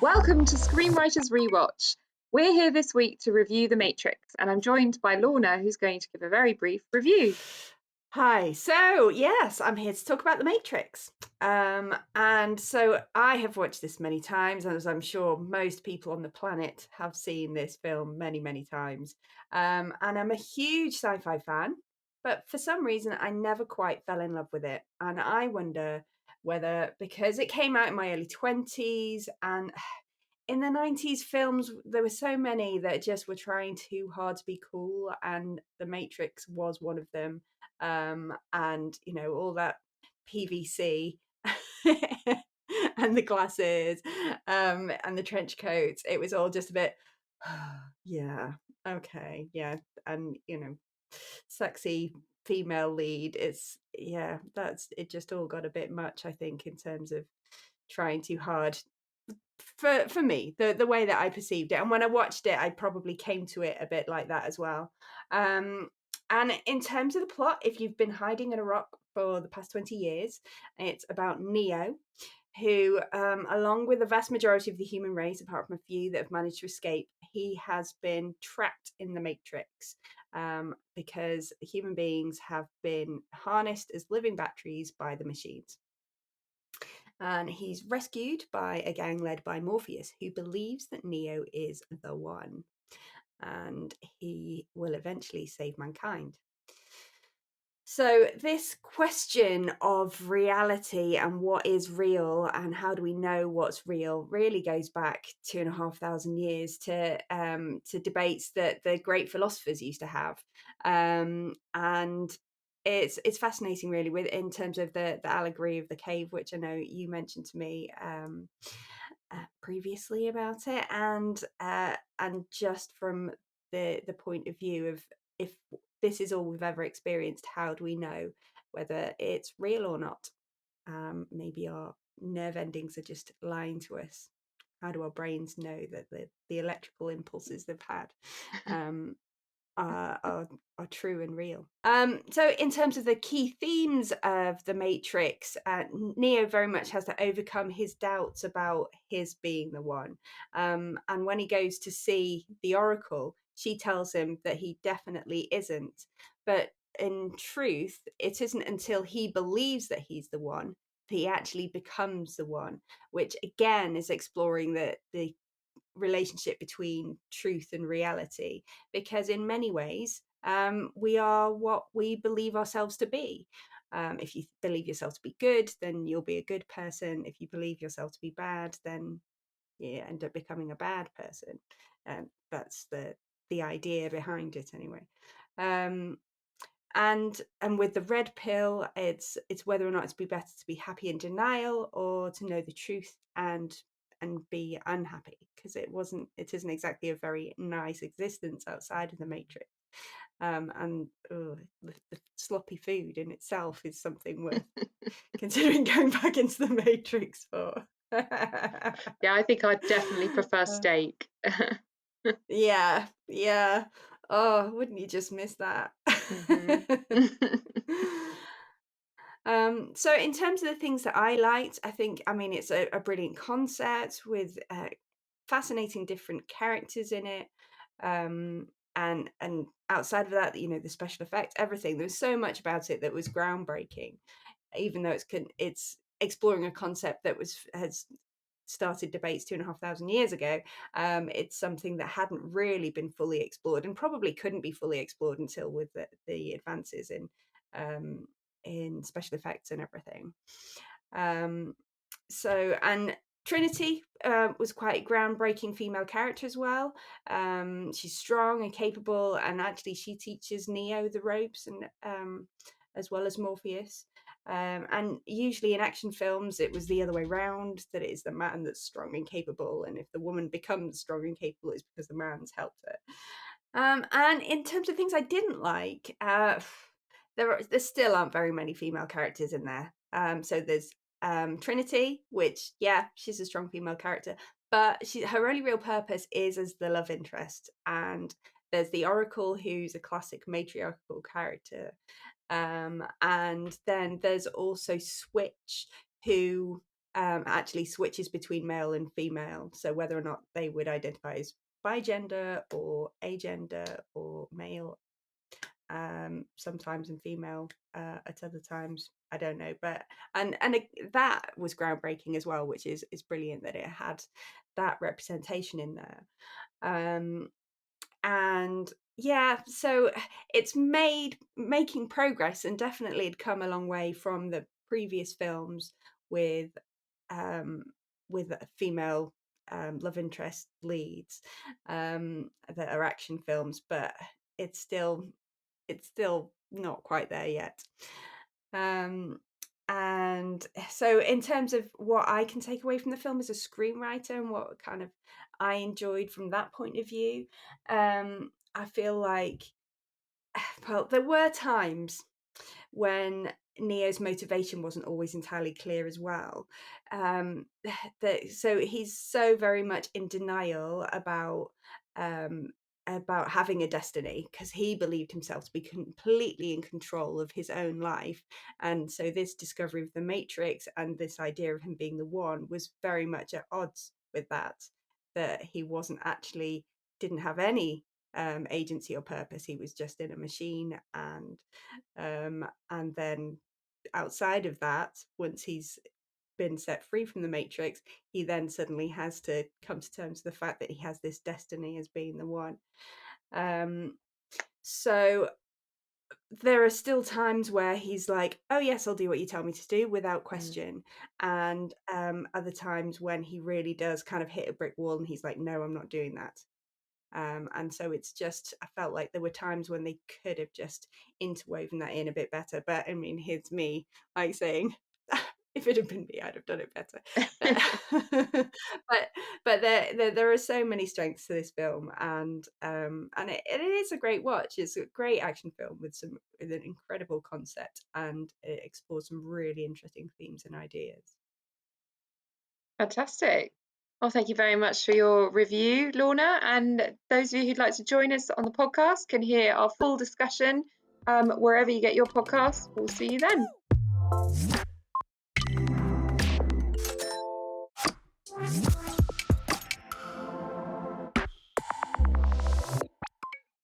Welcome to Screenwriters Rewatch. We're here this week to review The Matrix, and I'm joined by Lorna, who's going to give a very brief review. Hi. So, yes, I'm here to talk about The Matrix. And so I have watched this many times, as I'm sure most people on the planet have seen this film many, many times. And I'm a huge sci-fi fan, but for some reason I never quite fell in love with it. And I wonder whether because it came out in my early 20s and in the 90s films there were so many that just were trying too hard to be cool, and The Matrix was one of them. And all that PVC and the glasses, and the trench coats, it was all just a bit yeah, okay, yeah. And sexy female lead, that's it, just all got a bit much, I think, in terms of trying too hard for me, the way that I perceived it. And when I watched it, I probably came to it a bit like that as well. And in terms of the plot, if you've been hiding in a rock for the past 20 years, it's about Neo, who, along with the vast majority of the human race, apart from a few that have managed to escape, he has been trapped in the Matrix, because human beings have been harnessed as living batteries by the machines. And he's rescued by a gang led by Morpheus, who believes that Neo is the one, and he will eventually save mankind. So this question of reality and what is real and how do we know what's real really goes back 2,500 years to debates that the great philosophers used to have, and it's fascinating, really, with in terms of the allegory of the cave, which I know you mentioned to me previously about it, and just from the point of view of, if this is all we've ever experienced, how do we know whether it's real or not? Maybe our nerve endings are just lying to us. How do our brains know that the electrical impulses they've had are true and real? So in terms of the key themes of The Matrix, Neo very much has to overcome his doubts about his being the one. And when he goes to see the Oracle, she tells him that he definitely isn't. But in truth, it isn't until he believes that he's the one that he actually becomes the one, which again is exploring the relationship between truth and reality, because in many ways we are what we believe ourselves to be. If you believe yourself to be good, then you'll be a good person. If you believe yourself to be bad, then you end up becoming a bad person. That's the idea behind it, anyway. And with the red pill, it's whether or not it'd be better to be happy in denial or to know the truth and be unhappy, because it isn't exactly a very nice existence outside of the Matrix. And the sloppy food in itself is something worth considering going back into the Matrix for. Yeah, I think I'd definitely prefer steak. Yeah. Oh, wouldn't you just miss that? So in terms of the things that I liked, I mean, it's a brilliant concept with fascinating different characters in it. And outside of that, the special effects, everything, there was so much about it that was groundbreaking, even though it's exploring a concept that has started debates 2,500 years ago. It's something that hadn't really been fully explored, and probably couldn't be fully explored until with the advances in special effects and everything. And Trinity was quite a groundbreaking female character as well. She's strong and capable, and actually she teaches Neo the ropes, and as well as Morpheus. And usually in action films, it was the other way around, that it is the man that's strong and capable, and if the woman becomes strong and capable, it's because the man's helped her. And in terms of things I didn't like, there still aren't very many female characters in there. So there's Trinity, which, yeah, she's a strong female character, but her only real purpose is as the love interest, and there's the Oracle, who's a classic matriarchal character, and then there's also Switch, who actually switches between male and female, so whether or not they would identify as bigender or agender or male, sometimes, and female at other times. I don't know, but that was groundbreaking as well, which is brilliant that it had that representation in there. And yeah, so it's making progress, and definitely had come a long way from the previous films with um female love interest leads that are action films, but it's still not quite there yet. And so in terms of what I can take away from the film as a screenwriter and what kind of I enjoyed from that point of view, I feel like, well, there were times when Neo's motivation wasn't always entirely clear as well. So he's so very much in denial about having a destiny, because he believed himself to be completely in control of his own life. And so this discovery of the Matrix and this idea of him being the one was very much at odds with that he didn't have any agency or purpose. He was just in a machine, and then outside of that, once he's been set free from the Matrix, he then suddenly has to come to terms with the fact that he has this destiny as being the one. So there are still times where he's like, oh yes, I'll do what you tell me to do without question. And other times when he really does kind of hit a brick wall and he's like, no, I'm not doing that. And so it's just, I felt like there were times when they could have just interwoven that in a bit better. But I mean, here's me like saying, if it had been me, I'd have done it better. But there are so many strengths to this film, and it is a great watch. It's a great action film with an incredible concept, and it explores some really interesting themes and ideas. Fantastic. Well, thank you very much for your review, Lorna. And those of you who'd like to join us on the podcast can hear our full discussion wherever you get your podcasts. We'll see you then.